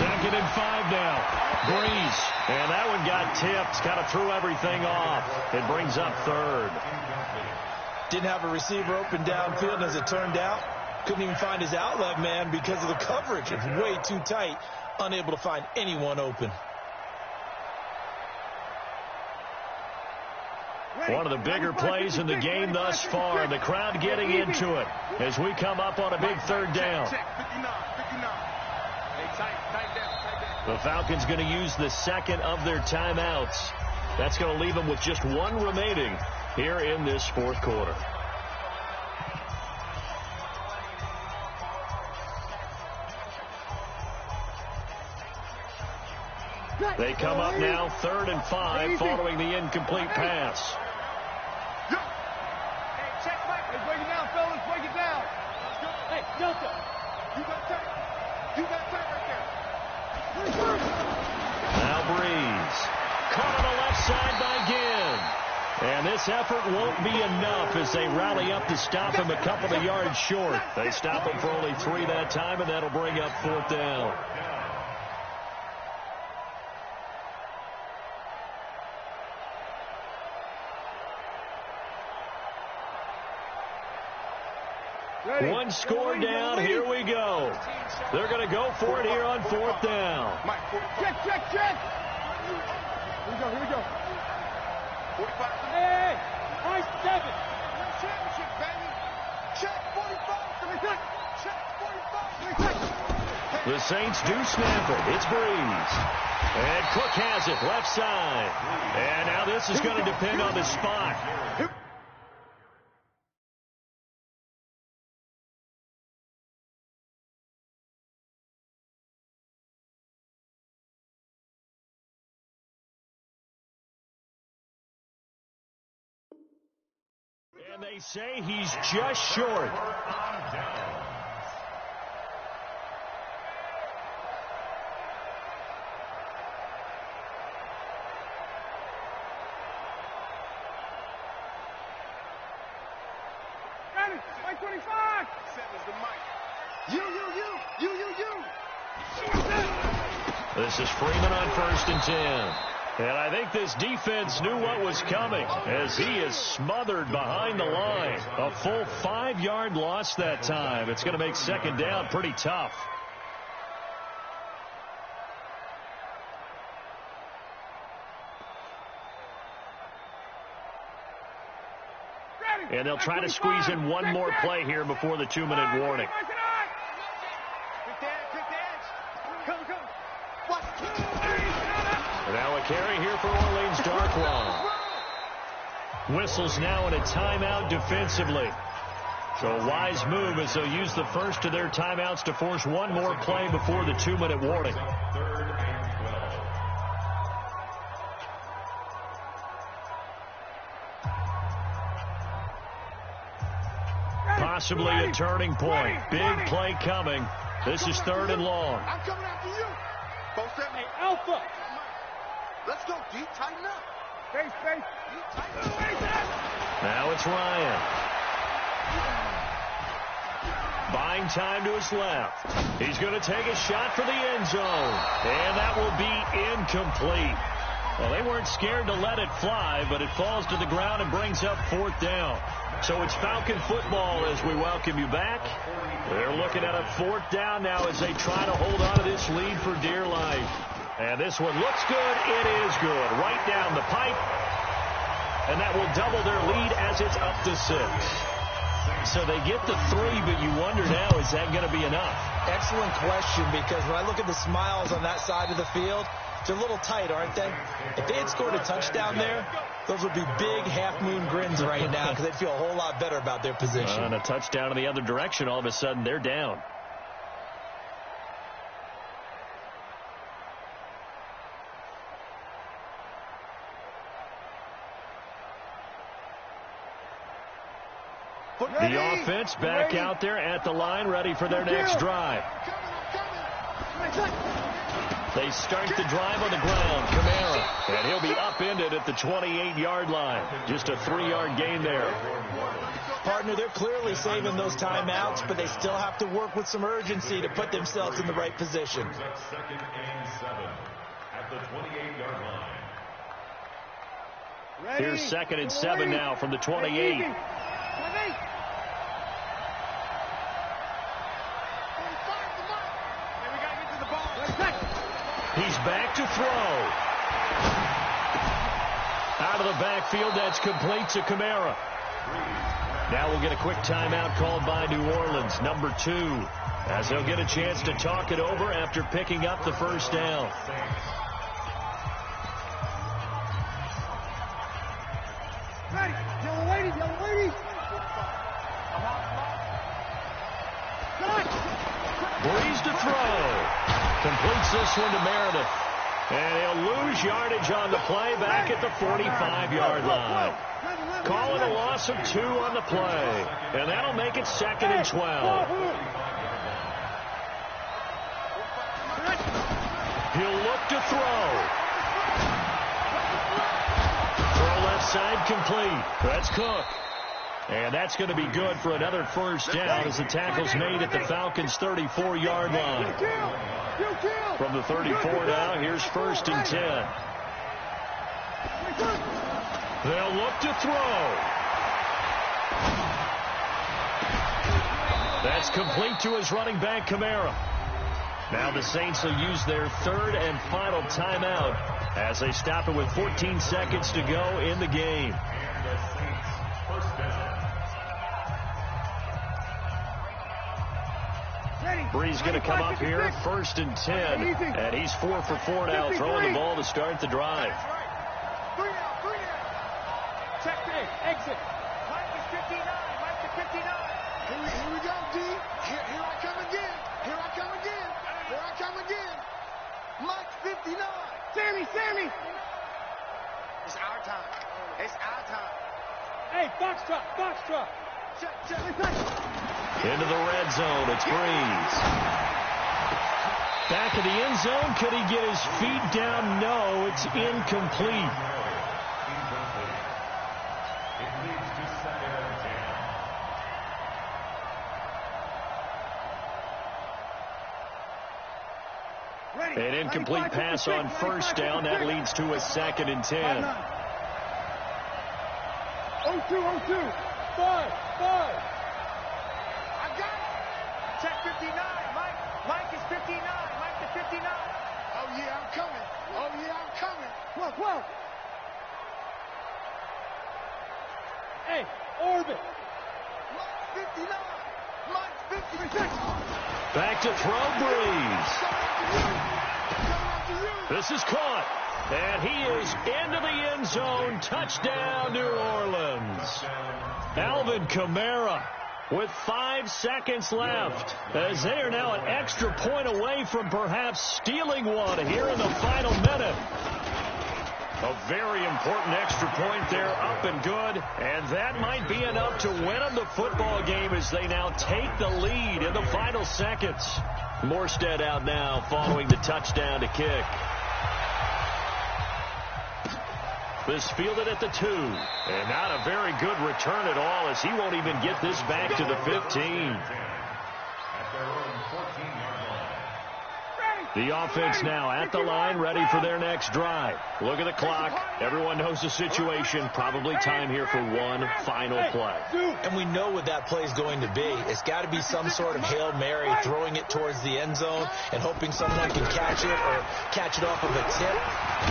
Speaker 5: 2nd and 5 now. Breeze. And that one got tipped. Kind of threw everything off. It brings up 3rd.
Speaker 6: Didn't have a receiver open downfield, and as it turned out, couldn't even find his outlet man because of the coverage. It's way too tight. Unable to find anyone open.
Speaker 5: One of the bigger plays in the game thus far. The crowd getting into it as we come up on a big 3rd down. The Falcons going to use the 2nd of their timeouts. That's going to leave them with just 1 remaining here in this 4th quarter. They come up now 3rd and 5 following the incomplete pass.
Speaker 2: Hey, check Mike. Hey, break it down, fellas. Break it down. Hey, Delta. You got time. Right there.
Speaker 5: Now Breeze. Caught on the left side by Ginn. And this effort won't be enough as they rally up to stop him a couple of yards short. They stop him for only 3 that time, and that'll bring up 4th down. One score down. Here we go. They're going to go for it here on 4th down.
Speaker 2: Check. Here we go. 45. Hey, nice 7. Championship, baby. Check 45.
Speaker 5: The Saints do snap it. It's Breeze. And Cook has it left side. And now this is going to depend on the spot. And they say he's just short.
Speaker 2: Mike 25. Seven's the mic. You.
Speaker 5: This is Freeman on 1st and 10. And I think this defense knew what was coming as he is smothered behind the line. A full 5-yard loss that time. It's going to make 2nd down pretty tough. And they'll try to squeeze in one more play here before the 2-minute warning. Now a carry here for Orleans Darkwa. Whistles now in a timeout defensively. So a wise move as they'll use the first of their timeouts to force one more play before the 2-minute warning. Possibly a turning point. Big play coming. This is 3rd and long.
Speaker 2: I'm coming after you. Both set me alpha. Let's go deep. Tighten up. Face.
Speaker 5: Now it's Ryan. Buying time to his left. He's going to take a shot for the end zone. And that will be incomplete. Well, they weren't scared to let it fly, but it falls to the ground and brings up 4th down. So it's Falcon football as we welcome you back. They're looking at a 4th down now as they try to hold on to this lead for dear life. And this one looks good. It is good. Right down the pipe. And that will double their lead as it's up to 6. So they get the 3, but you wonder now, is that going to be enough?
Speaker 6: Excellent question, because when I look at the smiles on that side of the field, they're a little tight, aren't they? If they had scored a touchdown there, those would be big half-moon grins right now because they'd feel a whole lot better about their position.
Speaker 5: And a touchdown in the other direction, all of a sudden they're down. The offense back out there at the line, ready for their next drive. They start the drive on the ground. Kamara, and he'll be upended at the 28-yard line. Just a 3-yard gain there.
Speaker 6: Partner, they're clearly saving those timeouts, but they still have to work with some urgency to put themselves in the right position.
Speaker 7: 2nd and 7 at the 28-yard line.
Speaker 5: Here's 2nd and 7 now from the 28. He's back to throw. Out of the backfield, that's complete to Kamara. Now we'll get a quick timeout called by New Orleans, number 2, as they'll get a chance to talk it over after picking up the 1st down.
Speaker 2: Yellow lady.
Speaker 5: Breeze to throw. Completes this one to Meredith. And he'll lose yardage on the play back at the 45-yard line. Call it a loss of 2 on the play. And that'll make it 2nd and 12. He'll look to throw. Throw left side complete. That's Cook. And that's going to be good for another 1st down as the tackle's made at the Falcons' 34-yard line. From the 34 now, here's 1st and 10. They'll look to throw. That's complete to his running back, Kamara. Now the Saints will use their 3rd and final timeout as they stop it with 14 seconds to go in the game.
Speaker 7: And the Saints' 1st down.
Speaker 5: Bree's going to come up here, 1st and 10, and he's 4 for 4 now, throwing the ball to start the drive.
Speaker 2: Three now. Check this. Exit. Mike is 59. Mike to 59.
Speaker 8: Here we go, D. Here I come again. Here I come again. Mike 59.
Speaker 2: Sammy.
Speaker 8: It's our time.
Speaker 2: Hey, Foxtrot. Check.
Speaker 5: Into the red zone, it's Breeze. Back of the end zone, could he get his feet down? No, it's incomplete. An incomplete pass on 1st down. That leads to a 2nd and 10.
Speaker 2: 0-2. 5. I got it. Check 59. Mike is 59. Mike to 59.
Speaker 8: Oh, yeah, I'm coming.
Speaker 2: 12. Hey, orbit.
Speaker 8: Mike 59. Mike 59.
Speaker 5: Back to throw, Breeze. This is caught. And he is into the end zone. Touchdown, New Orleans. Alvin Kamara with 5 seconds left, as they are now an extra point away from perhaps stealing one here in the final minute. A very important extra point there, up and good, and that might be enough to win them the football game as they now take the lead in the final seconds. Morstead out now following the touchdown to kick. This fielded at the 2, and not a very good return at all, as he won't even get this back to the 15. The offense now at the line, ready for their next drive. Look at the clock. Everyone knows the situation. Probably time here for one final play.
Speaker 6: And we know what that play is going to be. It's got to be some sort of Hail Mary, throwing it towards the end zone and hoping someone can catch it or catch it off of a tip.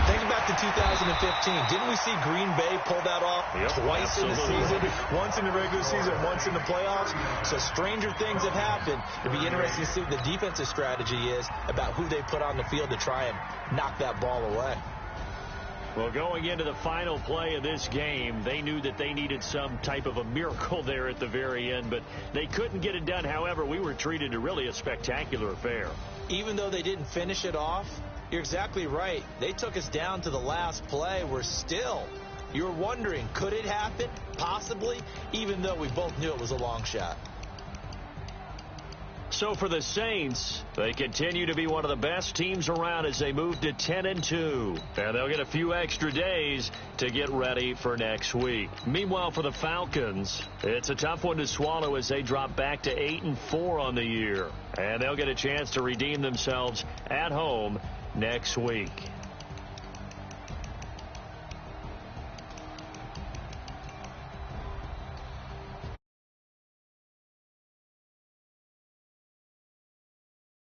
Speaker 6: Think back to 2015. Didn't we see Green Bay pull that off twice in the season? Once in the regular season, once in the playoffs. So stranger things have happened. It'll be interesting to see what the defensive strategy is about who they put on the field to try and knock that ball away.
Speaker 5: Well, going into the final play of this game, they knew that they needed some type of a miracle there at the very end, but they couldn't get it done. However, we were treated to really a spectacular affair.
Speaker 6: Even though they didn't finish it off, you're exactly right. They took us down to the last play. You were wondering, could it happen? Possibly, even though we both knew it was a long shot.
Speaker 5: So for the Saints, they continue to be one of the best teams around as they move to 10-2. And they'll get a few extra days to get ready for next week. Meanwhile, for the Falcons, it's a tough one to swallow as they drop back to 8-4 on the year. And they'll get a chance to redeem themselves at home next week.